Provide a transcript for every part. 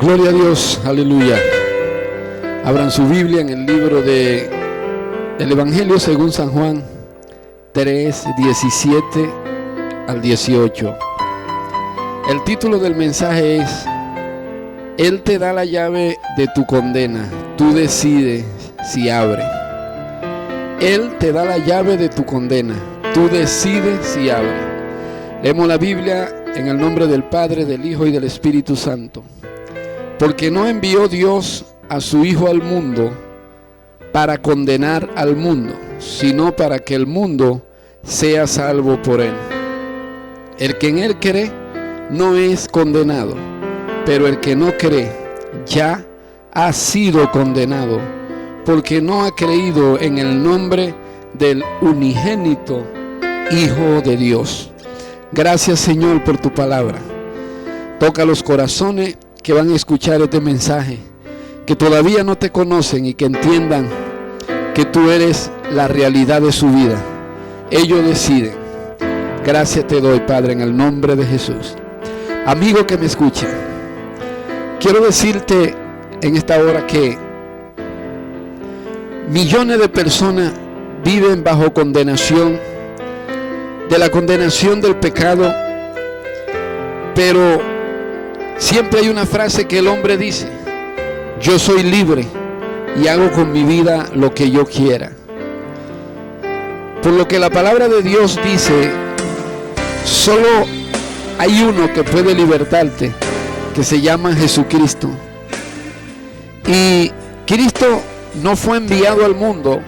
Gloria a Dios, aleluya. Abran su Biblia en el libro del Evangelio según San Juan 3, 17 al 18. El título del mensaje es: Él te da la llave de tu condena, tú decides si abre. Él te da la llave de tu condena, tú decides si abre. Leemos la Biblia en el nombre del Padre, del Hijo y del Espíritu Santo. Porque no envió Dios a su Hijo al mundo para condenar al mundo, sino para que el mundo sea salvo por él. El que en él cree no es condenado, pero el que no cree ya ha sido condenado, porque no ha creído en el nombre del unigénito Hijo de Dios. Gracias, Señor, por tu palabra. Toca los corazones que van a escuchar este mensaje, que todavía no te conocen y que entiendan que tú eres la realidad de su vida. Ellos deciden. Gracias te doy, Padre, en el nombre de Jesús. Amigo que me escucha, quiero decirte en esta hora que millones de personas viven bajo condenación, de la condenación del pecado, pero siempre hay una frase que el hombre dice: yo soy libre y hago con mi vida lo que yo quiera. Por lo que la palabra de Dios dice, solo hay uno que puede libertarte, que se llama Jesucristo. Y Cristo no fue enviado al mundo,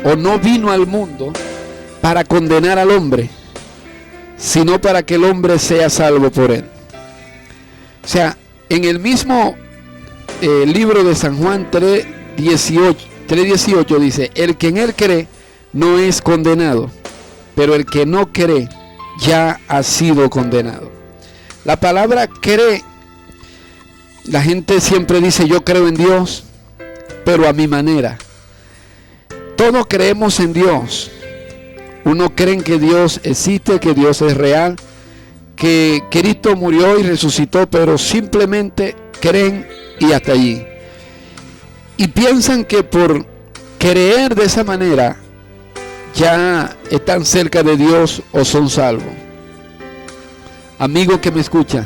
o no vino al mundo para condenar al hombre, sino para que el hombre sea salvo por él. O sea, en el mismo libro de San Juan 3:18 dice: el que en él cree no es condenado, pero el que no cree ya ha sido condenado. La palabra cree, la gente siempre dice: yo creo en Dios, pero a mi manera. Todos creemos en Dios. Uno cree en que Dios existe, que Dios es real, que Cristo murió y resucitó, pero simplemente creen y hasta allí. Y piensan que por creer de esa manera ya están cerca de Dios o son salvos. Amigo que me escucha,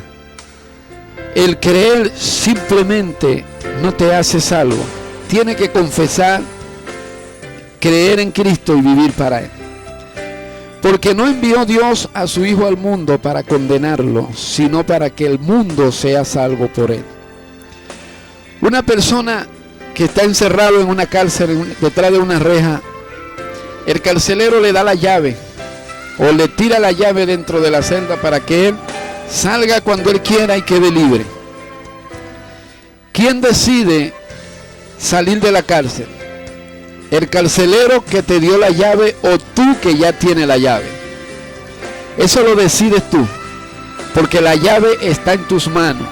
el creer simplemente no te hace salvo. Tienes que confesar, creer en Cristo y vivir para Él. Porque no envió Dios a su Hijo al mundo para condenarlo, sino para que el mundo sea salvo por él. Una persona que está encerrado en una cárcel, detrás de una reja, el carcelero le da la llave o le tira la llave dentro de la celda para que él salga cuando él quiera y quede libre. ¿Quién decide salir de la cárcel? ¿El carcelero que te dio la llave o tú que ya tienes la llave? Eso lo decides tú, porque la llave está en tus manos.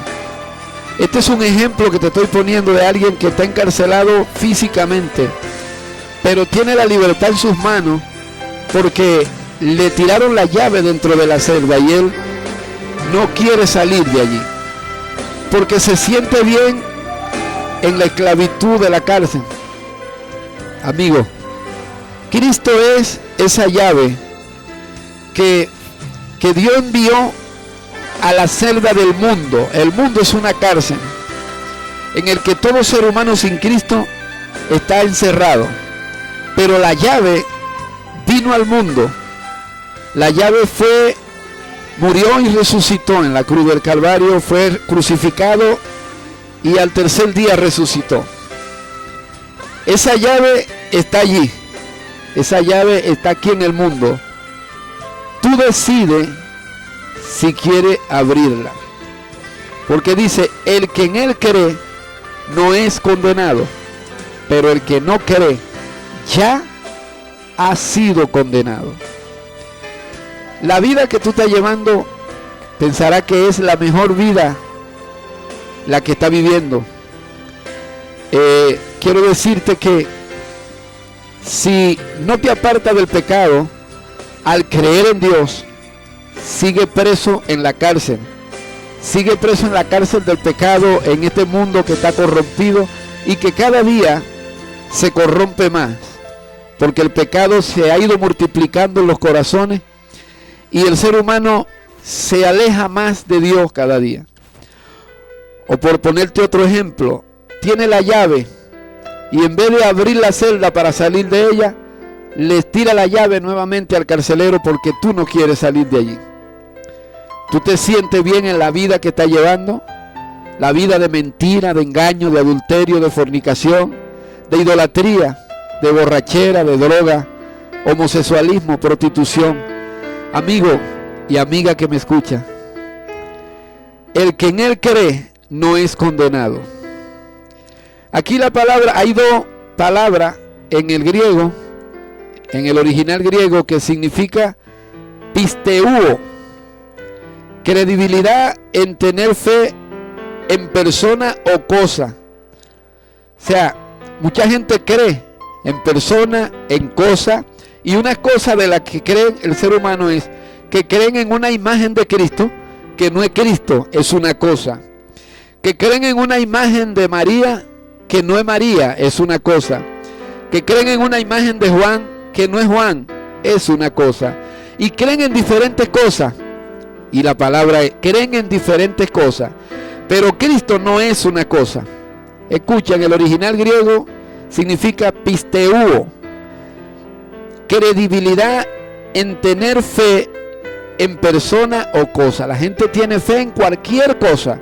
Este es un ejemplo que te estoy poniendo de alguien que está encarcelado físicamente, pero tiene la libertad en sus manos porque le tiraron la llave dentro de la celda y él no quiere salir de allí, porque se siente bien en la esclavitud de la cárcel. Amigo, Cristo es esa llave que Dios envió a la celda del mundo. El mundo es una cárcel en el que todo ser humano sin Cristo está encerrado. Pero la llave vino al mundo. La llave murió y resucitó en la cruz del Calvario, fue crucificado y al tercer día resucitó. Esa llave está allí. Esa llave está aquí en el mundo. Tú decides si quieres abrirla. Porque dice: el que en él cree no es condenado, pero el que no cree ya ha sido condenado. La vida que tú estás llevando, pensará que es la mejor vida la que está viviendo. Quiero decirte que si no te apartas del pecado, al creer en Dios, sigue preso en la cárcel, sigue preso en la cárcel del pecado, en este mundo que está corrompido y que cada día se corrompe más, porque el pecado se ha ido multiplicando en los corazones y el ser humano se aleja más de Dios cada día. O por ponerte otro ejemplo, tiene la llave y en vez de abrir la celda para salir de ella, le tira la llave nuevamente al carcelero porque tú no quieres salir de allí. ¿Tú te sientes bien en la vida que estás llevando? La vida de mentira, de engaño, de adulterio, de fornicación, de idolatría, de borrachera, de droga, homosexualismo, prostitución. Amigo y amiga que me escucha, el que en él cree no es condenado. Aquí la palabra, hay dos palabras en el griego, en el original griego, que significa pisteuo, credibilidad en tener fe en persona o cosa. O sea, mucha gente cree en persona, en cosa, y una cosa de la que cree el ser humano es que creen en una imagen de Cristo que no es Cristo, es una cosa. Que creen en una imagen de María que no es María, es una cosa. Que creen en una imagen de Juan que no es Juan, es una cosa. Y creen en diferentes cosas. Y la palabra es, creen en diferentes cosas. Pero Cristo no es una cosa. Escucha, en el original griego significa pisteuo, credibilidad en tener fe en persona o cosa. La gente tiene fe en cualquier cosa.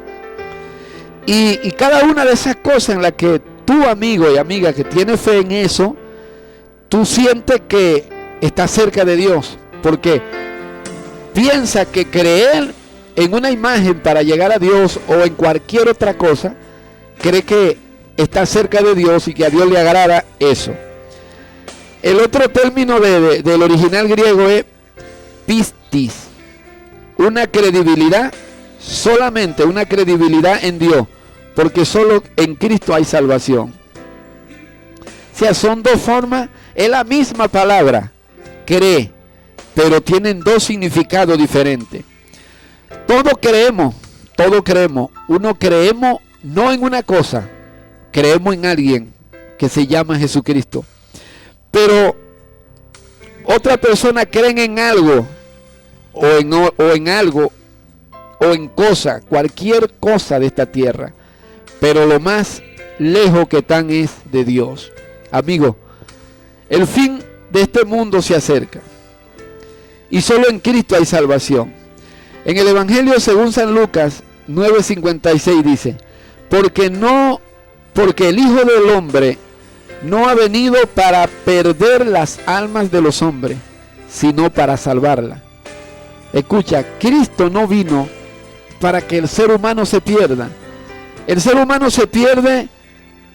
Y cada una de esas cosas en las que tú, amigo y amiga, que tiene fe en eso, tú sientes que estás cerca de Dios. Porque piensa que creer en una imagen para llegar a Dios o en cualquier otra cosa, cree que está cerca de Dios y que a Dios le agrada eso. El otro término del original griego es pistis, una credibilidad, solamente una credibilidad en Dios, porque solo en Cristo hay salvación. O sea, son dos formas, es la misma palabra, cree, pero tienen dos significados diferentes. Todos creemos, uno creemos no en una cosa, creemos en alguien que se llama Jesucristo. Pero otra persona creen en algo, o en algo, o en cosa, cualquier cosa de esta tierra, pero lo más lejos que están es de Dios. Amigo, el fin de este mundo se acerca y solo en Cristo hay salvación. En el Evangelio según San Lucas 9:56 dice, porque el Hijo del Hombre no ha venido para perder las almas de los hombres, sino para salvarlas. Escucha, Cristo no vino para que el ser humano se pierda. El ser humano se pierde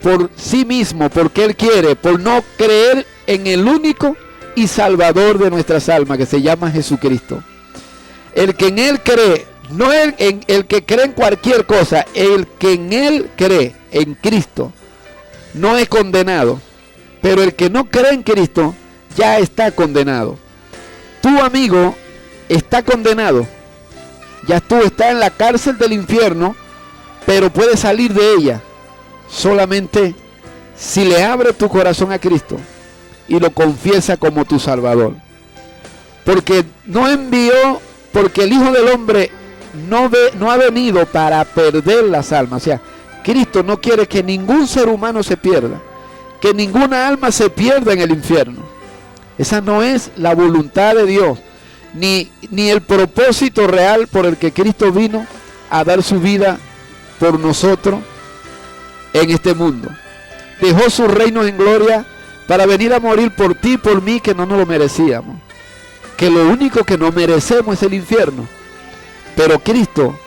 por sí mismo, porque él quiere, por no creer en el único y salvador de nuestras almas, que se llama Jesucristo. El que en él cree, no el que cree en cualquier cosa, el que en él cree, en Cristo, no es condenado. Pero el que no cree en Cristo ya está condenado. Tu amigo está condenado. Ya tú estás en la cárcel del infierno, pero puedes salir de ella solamente si le abres tu corazón a Cristo y lo confiesa como tu Salvador. Porque el Hijo del Hombre no ha venido para perder las almas. O sea, Cristo no quiere que ningún ser humano se pierda, que ninguna alma se pierda en el infierno. Esa no es la voluntad de Dios, ni el propósito real por el que Cristo vino a dar su vida por nosotros en este mundo. Dejó su reino en gloria para venir a morir por ti y por mí, que no nos lo merecíamos. Que lo único que no merecemos es el infierno. Pero Cristo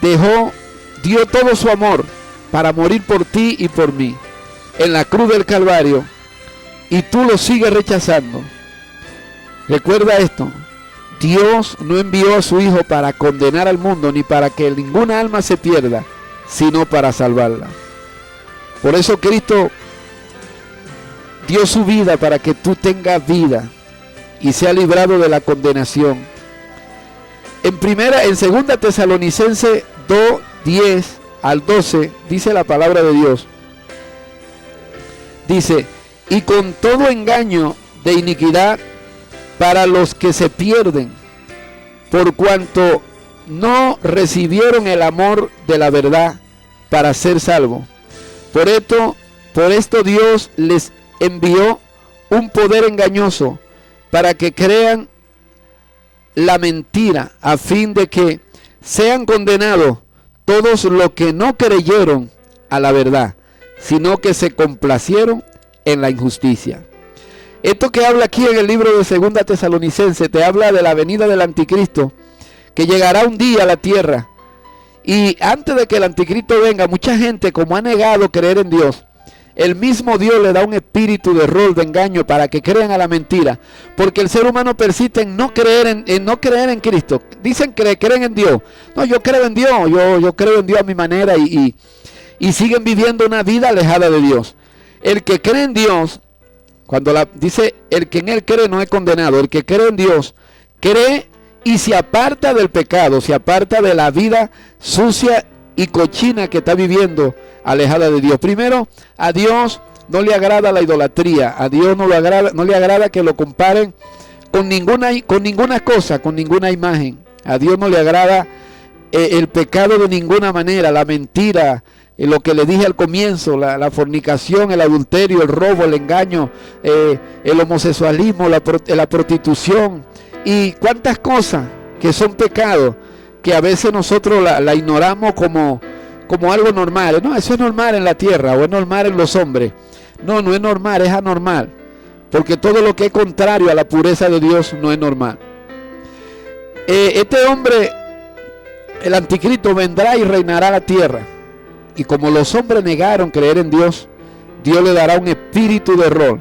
dio todo su amor para morir por ti y por mí en la cruz del Calvario, y tú lo sigues rechazando. Recuerda esto: Dios no envió a su Hijo para condenar al mundo, ni para que ninguna alma se pierda, sino para salvarla. Por eso Cristo dio su vida para que tú tengas vida y sea librado de la condenación. En 2 Tesalonicenses 2:10 al 12 dice la palabra de Dios. Dice: y con todo engaño de iniquidad para los que se pierden, por cuanto no recibieron el amor de la verdad para ser salvos. Por esto Dios les envió un poder engañoso para que crean la mentira, a fin de que sean condenados todos los que no creyeron a la verdad, sino que se complacieron en la injusticia. Esto que habla aquí en el libro de Segunda Tesalonicenses te habla de la venida del anticristo, que llegará un día a la tierra. Y antes de que el anticristo venga, mucha gente, como ha negado creer en Dios, el mismo Dios le da un espíritu de error, de engaño, para que crean a la mentira. Porque el ser humano persiste en no creer en Cristo. Dicen que creen en Dios. No, yo creo en Dios, yo creo en Dios a mi manera, y siguen viviendo una vida alejada de Dios. El que cree en Dios, dice, el que en él cree no es condenado. El que cree en Dios, cree y se aparta del pecado, se aparta de la vida sucia y cochina que está viviendo, alejada de Dios. Primero, a Dios no le agrada la idolatría. A Dios no le agrada que lo comparen con ninguna cosa, con ninguna imagen. A Dios no le agrada el pecado de ninguna manera, la mentira, lo que le dije al comienzo, la fornicación, el adulterio, el robo, el engaño, el homosexualismo, la prostitución y cuántas cosas que son pecados, que a veces nosotros la ignoramos como algo normal. No, eso es normal en la tierra, o es normal en los hombres. No, no es normal, es anormal, porque todo lo que es contrario a la pureza de Dios no es normal. Este hombre, el anticristo, vendrá y reinará la tierra, y como los hombres negaron creer en Dios, Dios le dará un espíritu de error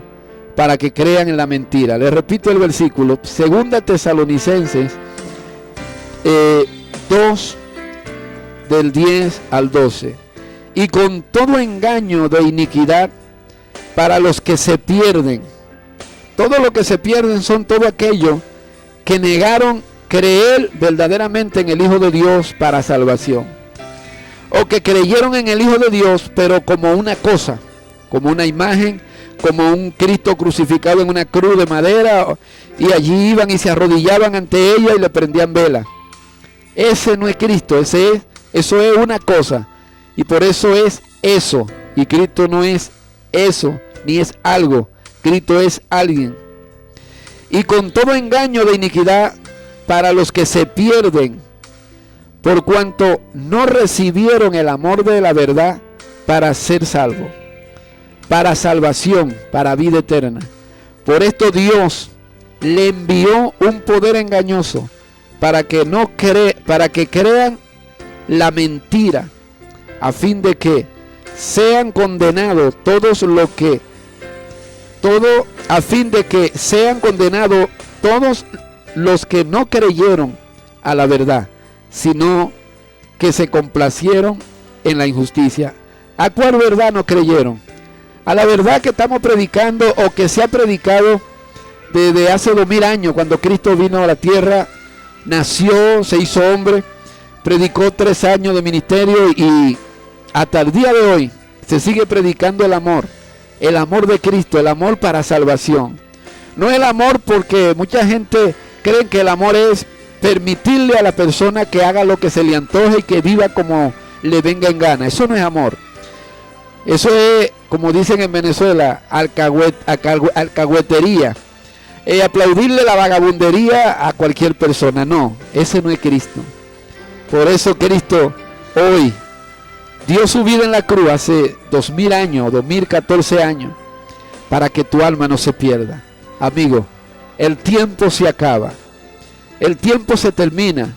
para que crean en la mentira. Les repito el versículo, Segunda Tesalonicenses 2 del 10 al 12. Y con todo engaño de iniquidad para los que se pierden. Todo lo que se pierden son todo aquellos que negaron creer verdaderamente en el Hijo de Dios para salvación, o que creyeron en el Hijo de Dios pero como una cosa, como una imagen, como un Cristo crucificado en una cruz de madera, y allí iban y se arrodillaban ante ella y le prendían vela. Ese no es Cristo, eso es una cosa, y por eso es eso, y Cristo no es eso, ni es algo. Cristo es alguien. Y con todo engaño de iniquidad para los que se pierden, por cuanto no recibieron el amor de la verdad para ser salvos, para salvación, para vida eterna. Por esto Dios le envió un poder engañoso para que crean la mentira, a fin de que sean condenados todos los que no creyeron a la verdad, sino que se complacieron en la injusticia. ¿A cuál verdad no creyeron? A la verdad que estamos predicando, o que se ha predicado desde hace 2000 años, cuando Cristo vino a la tierra, nació, se hizo hombre, predicó 3 años de ministerio, y hasta el día de hoy se sigue predicando el amor de Cristo, el amor para salvación. No el amor, porque mucha gente cree que el amor es permitirle a la persona que haga lo que se le antoje y que viva como le venga en gana. Eso no es amor. Eso es, como dicen en Venezuela, alcahuetería. Aplaudirle la vagabundería a cualquier persona. No, ese no es Cristo. Por eso Cristo hoy dio su vida en la cruz hace 2000 años, 2014 años, para que tu alma no se pierda. Amigo, el tiempo se acaba. El tiempo se termina.